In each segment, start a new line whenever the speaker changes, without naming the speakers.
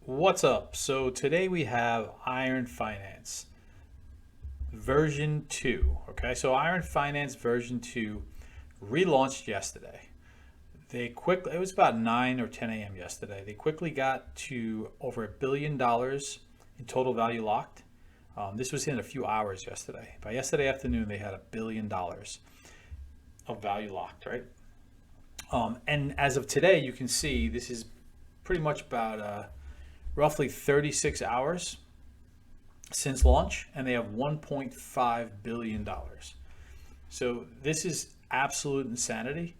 What's up? So today we have Iron Finance version 2. Okay, so Iron Finance version 2 relaunched yesterday. It was about 9 or 10 a.m. yesterday. They quickly got to over $1 billion in total value locked. This was in a few hours yesterday. By yesterday afternoon, they had $1 billion of value locked, right? And as of today, you can see this is pretty much about roughly 36 hours since launch, and they have $1.5 billion. So this is absolute insanity.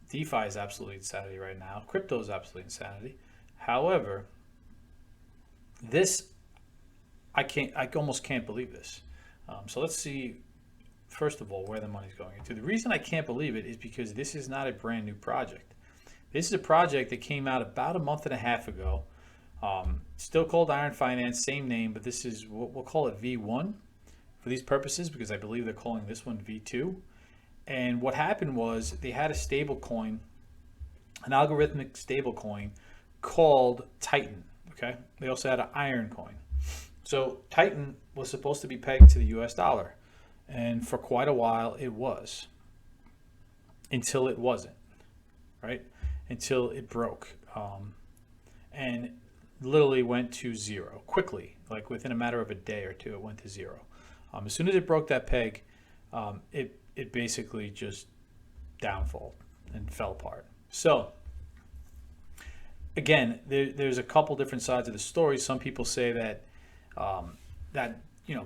DeFi is absolute insanity right now. Crypto is absolute insanity. However, this I almost can't believe this. So let's see. First of all, where the money's going into. The reason I can't believe it is because this is not a brand new project. This is a project that came out about a month and a half ago. Still called Iron Finance, same name, but this is we'll call it V1 for these purposes because I believe they're calling this one V2. And what happened was they had a stable coin, an algorithmic stable coin called Titan. Okay. They also had an Iron coin. So Titan was supposed to be pegged to the US dollar. And for quite a while it was until it wasn't, right? Until it broke. And literally went to zero quickly, like within a matter of a day or two, it went to zero. As soon as it broke that peg, it basically just downfall and fell apart. So again, there's a couple different sides of the story. Some people say that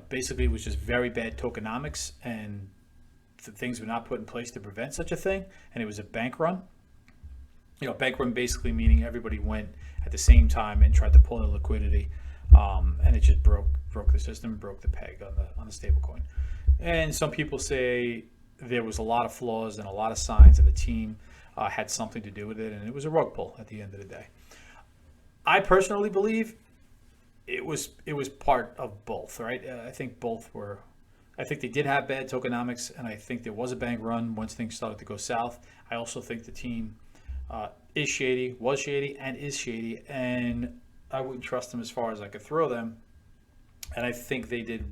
basically it was just very bad tokenomics and things were not put in place to prevent such a thing, and it was a bank run. Bank run basically meaning everybody went at the same time and tried to pull the liquidity, and it just broke the system, broke the peg on the stable coin. And some people say there was a lot of flaws and a lot of signs that the team had something to do with it, and it was a rug pull at the end of the day. I personally believe it was part of both, right? I think both were. I think they did have bad tokenomics, and I think there was a bank run once things started to go south. I also think the team is shady, was shady, and is shady, and I wouldn't trust them as far as I could throw them. And I think they did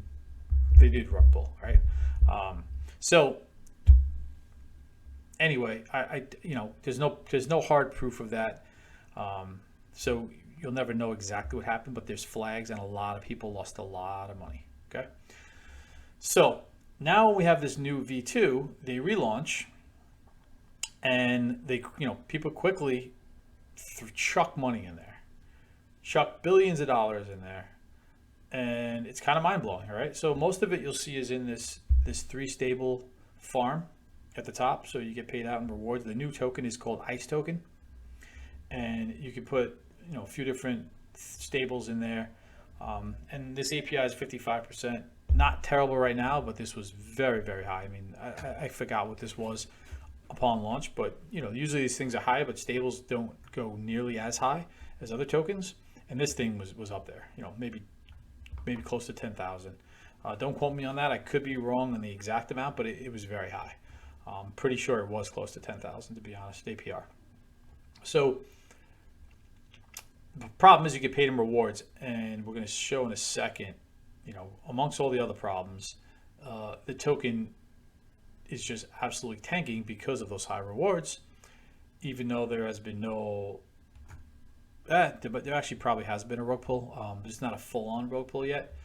rug pull, right? So anyway, there's no hard proof of that. So you'll never know exactly what happened, but there's flags, and a lot of people lost a lot of money. Okay, so now we have this new V2. They relaunch, and people quickly chuck money in there, chuck billions of dollars in there, and it's kind of mind blowing, right? So most of it you'll see is in this three stable farm at the top. So you get paid out in rewards. The new token is called ICE token, and you can put a few different stables in there. And this API is 55%. Not terrible right now, but this was very, very high. I mean, I forgot what this was upon launch, but usually these things are high, but stables don't go nearly as high as other tokens. And this thing was up there, maybe close to 10,000. Don't quote me on that. I could be wrong on the exact amount, but it was very high. Pretty sure it was close to 10,000, to be honest, APR. So the problem is you get paid in rewards, and we're going to show in a second, amongst all the other problems, the token is just absolutely tanking because of those high rewards, even though there has been but there actually probably has been a rug pull. But it's not a full-on rug pull yet.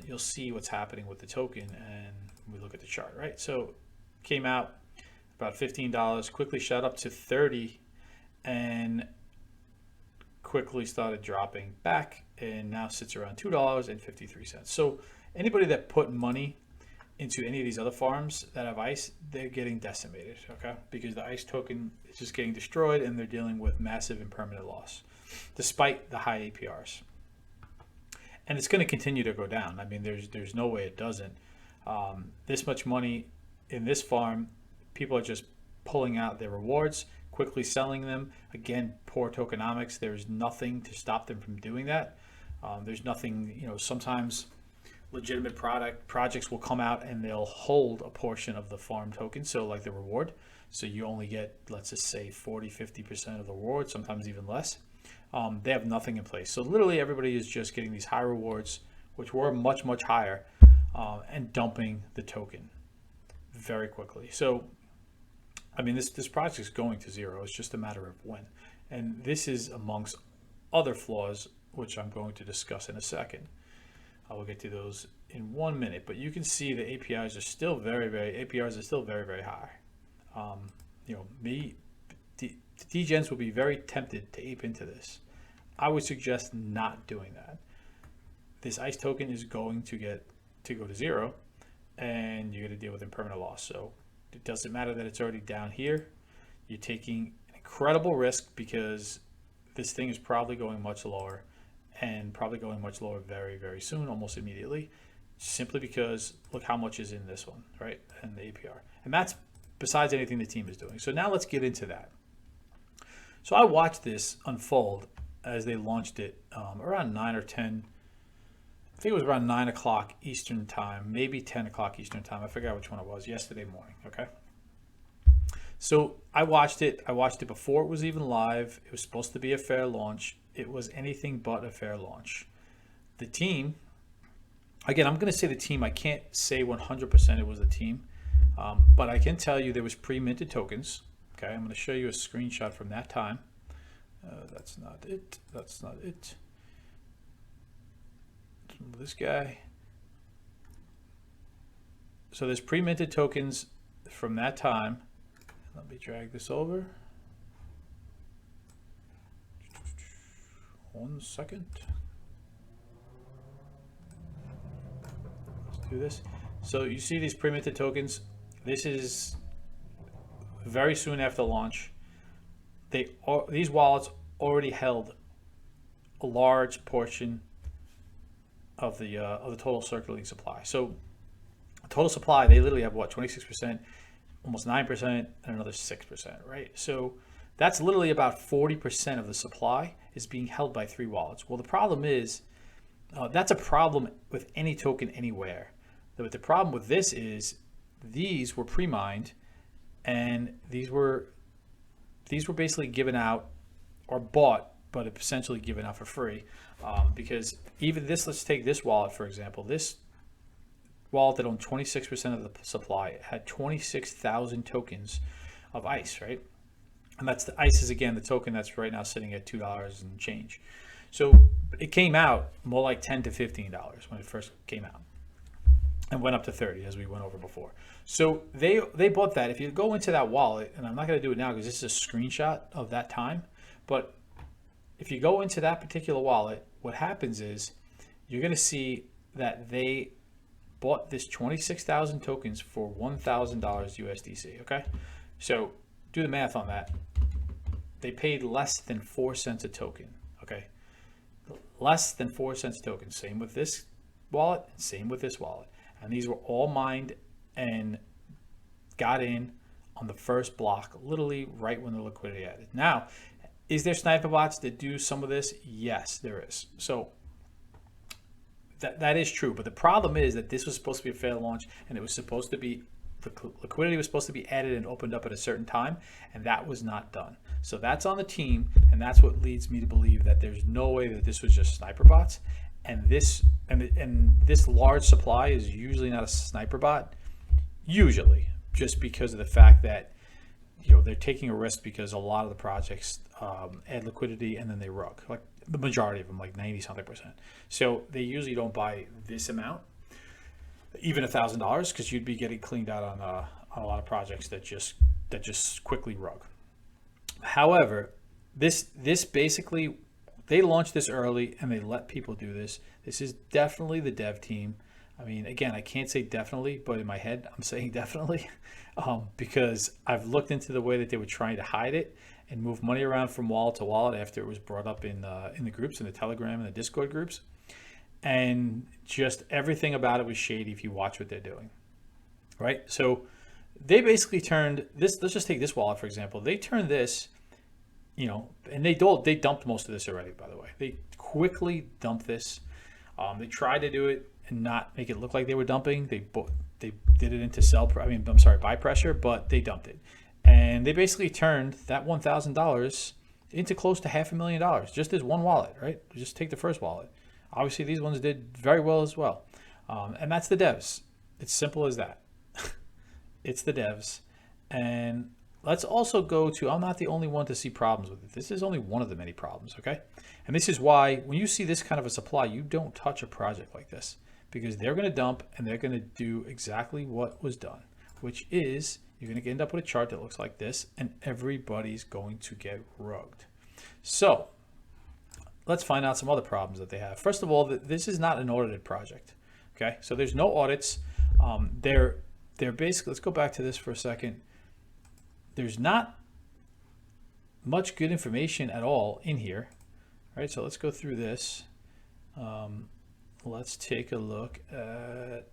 You'll see what's happening with the token, and we look at the chart, right? So came out about $15, quickly shot up to 30, and quickly started dropping back, and now sits around $2.53. So anybody that put money into any of these other farms that have ICE, they're getting decimated, okay? Because the ICE token is just getting destroyed, and they're dealing with massive and permanent loss, despite the high APRs. And it's going to continue to go down. I mean, there's no way it doesn't. This much money in this farm, people are just pulling out their rewards, quickly selling them. Again, poor tokenomics. There's nothing to stop them from doing that. There's nothing, sometimes legitimate projects will come out and they'll hold a portion of the farm token, so like the reward. So you only get, let's just say 40-50% of the reward, sometimes even less. They have nothing in place. So literally everybody is just getting these high rewards, which were much, much higher, and dumping the token very quickly. So, I mean, this project is going to zero. It's just a matter of when. And this is amongst other flaws, which I'm going to discuss in a second. I will get to those in 1 minute, but you can see the APRs are still very, very high. Degens will be very tempted to ape into this. I would suggest not doing that. This ICE token is going to go to zero, and you're going to deal with impermanent loss. So it doesn't matter that it's already down here. You're taking an incredible risk because this thing is probably going much lower, and probably going much lower very, very soon, almost immediately, simply because look how much is in this one, right? And the APR. And that's besides anything the team is doing. So now let's get into that. So I watched this unfold as they launched it around 9 or 10. I think it was around 9 o'clock Eastern time, maybe 10 o'clock Eastern time. I forgot which one it was, yesterday morning, okay? So I watched it. I watched it before it was even live. It was supposed to be a fair launch. It was anything but a fair launch. The team, again, I'm going to say the team. I can't say 100% it was the team, but I can tell you there was pre-minted tokens. Okay, I'm going to show you a screenshot from that time. That's not it. That's not it. This guy. So there's pre-minted tokens from that time. Let me drag this over. 1 second. Let's do this. So you see these pre-minted tokens. This is very soon after launch. These wallets already held a large portion of the total circulating supply. So total supply, they literally have what, 26%, almost 9%, and another 6%, right? So that's literally about 40% of the supply is being held by 3 wallets. Well, the problem is that's a problem with any token anywhere. But the problem with this is these were pre-mined, and these were basically given out or bought, but essentially given out for free. Because even this, let's take this wallet for example. This wallet that owned 26% of the supply had 26,000 tokens of ICE, right? And that's the ICE is again the token that's right now sitting at $2 and change. So it came out more like $10 to $15 when it first came out, and went up to 30 as we went over before. So they bought that. If you go into that wallet, and I'm not going to do it now because this is a screenshot of that time, but if you go into that particular wallet, what happens is you're going to see that they bought this 26,000 tokens for $1,000 USDC. Okay, so do the math on that. They paid less than 4 cents a token. Okay, less than 4 cents a token. Same with this wallet, and same with this wallet. And these were all mined and got in on the first block, literally right when the liquidity added. Now, is there sniper bots that do some of this? Yes, there is. So that is true. But the problem is that this was supposed to be a fair launch, and it was supposed to be, the liquidity was supposed to be added and opened up at a certain time, and that was not done. So that's on the team, and that's what leads me to believe that there's no way that this was just sniper bots. And this large supply is usually not a sniper bot, usually, just because of the fact that they're taking a risk because a lot of the projects add liquidity and then they rug, like the majority of them, like 90-something%. So they usually don't buy this amount, even $1,000, because you'd be getting cleaned out on a lot of projects that just quickly rug. However, this basically, they launched this early and they let people do this. This is definitely the dev team. I mean, again, I can't say definitely, but in my head, I'm saying definitely, because I've looked into the way that they were trying to hide it and move money around from wallet to wallet after it was brought up in the groups, in the Telegram and the Discord groups. And just everything about it was shady if you watch what they're doing, right? So they basically turned this, let's just take this wallet, for example. They turned this, and they dumped most of this already, by the way. They quickly dumped this. They tried to do it and not make it look like they were dumping. They did it into buy pressure, but they dumped it. And they basically turned that $1,000 into close to $500,000 just as one wallet, right? Just take the first wallet. Obviously, these ones did very well as well. And that's the devs. It's simple as that. It's the devs. And let's also go to, I'm not the only one to see problems with it. This is only one of the many problems, okay? And this is why when you see this kind of a supply, you don't touch a project like this, because they're going to dump and they're going to do exactly what was done, which is you're going to end up with a chart that looks like this, and everybody's going to get rugged. So let's find out some other problems that they have. First of all, this is not an audited project, okay? So there's no audits. They're basically, let's go back to this for a second. There's not much good information at all in here, right? So let's go through this. Let's take a look at,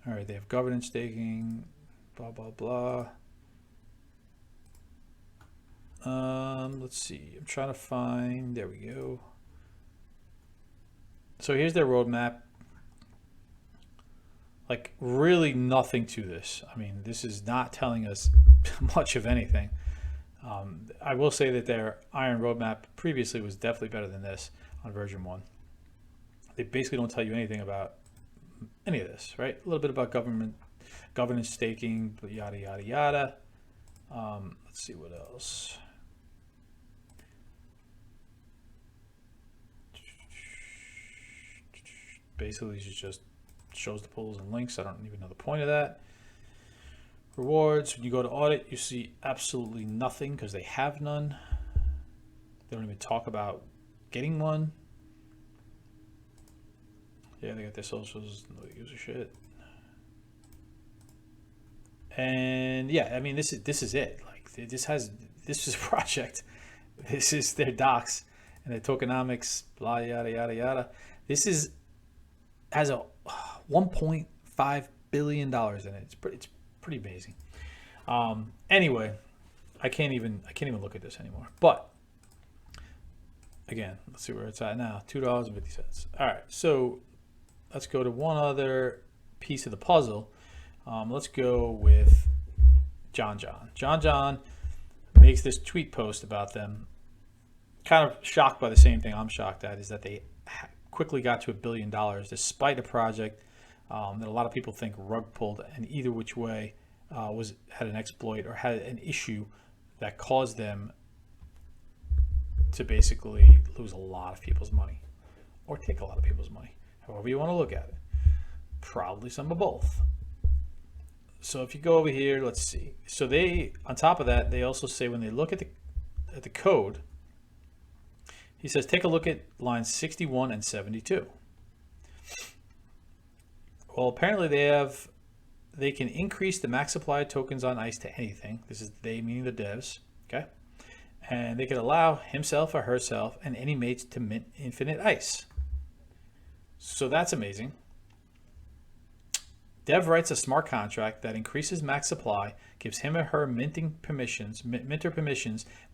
all right, they have governance staking, blah, blah, blah. Let's see, I'm trying to find, there we go. So here's their roadmap. Like really nothing to this. I mean, this is not telling us much of anything. I will say that their Iron roadmap previously was definitely better than this on version 1. They basically don't tell you anything about any of this, right? A little bit about governance staking, but yada, yada, yada. Let's see what else. Basically, it just shows the polls and links. I don't even know the point of that. Rewards, when you go to audit, you see absolutely nothing because they have none. They don't even talk about getting one. Yeah, they got their socials, no user shit. And yeah, I mean, this is it. Like this is a project. This is their docs and their tokenomics, blah, yada, yada, yada. This has a $1.5 billion in it. It's pretty amazing. Anyway, I can't even look at this anymore. But again, let's see where it's at now. $2.50. All right, so let's go to one other piece of the puzzle. Let's go with John. John makes this tweet post about them. Kind of shocked by the same thing I'm shocked at, is that they quickly got to $1 billion despite a project that a lot of people think rug pulled, and either which way had an exploit or had an issue that caused them to basically lose a lot of people's money or take a lot of people's money, however you want to look at it. Probably some of both. So if you go over here, let's see. So they, on top of that, they also say when they look at the code, he says, take a look at lines 61 and 72. Well, apparently they can increase the max supply of tokens on ICE to anything. This is they, meaning the devs, okay? And they can allow himself or herself and any mates to mint infinite ICE. So that's amazing. Dev writes a smart contract that increases max supply, gives him or her minter permissions,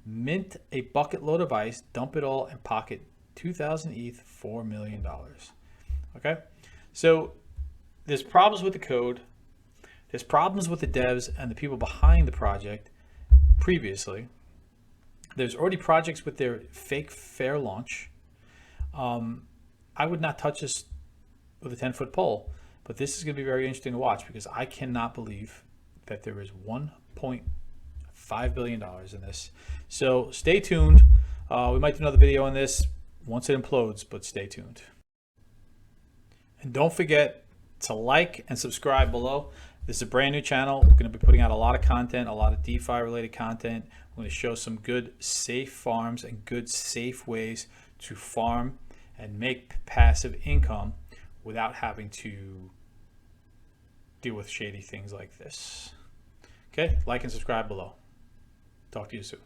mint a bucket load of ICE, dump it all, and pocket 2,000 ETH, $4 million. Okay? So there's problems with the code. There's problems with the devs and the people behind the project previously. There's already projects with their fake fair launch. I would not touch this with a 10-foot pole. But this is going to be very interesting to watch because I cannot believe that there is $1.5 billion in this. So stay tuned. We might do another video on this once it implodes, but stay tuned. And don't forget to like and subscribe below. This is a brand new channel. We're going to be putting out a lot of content, a lot of DeFi related content. We're going to show some good safe farms and good safe ways to farm and make passive income without having to deal with shady things like this. Okay, like and subscribe below. Talk to you soon.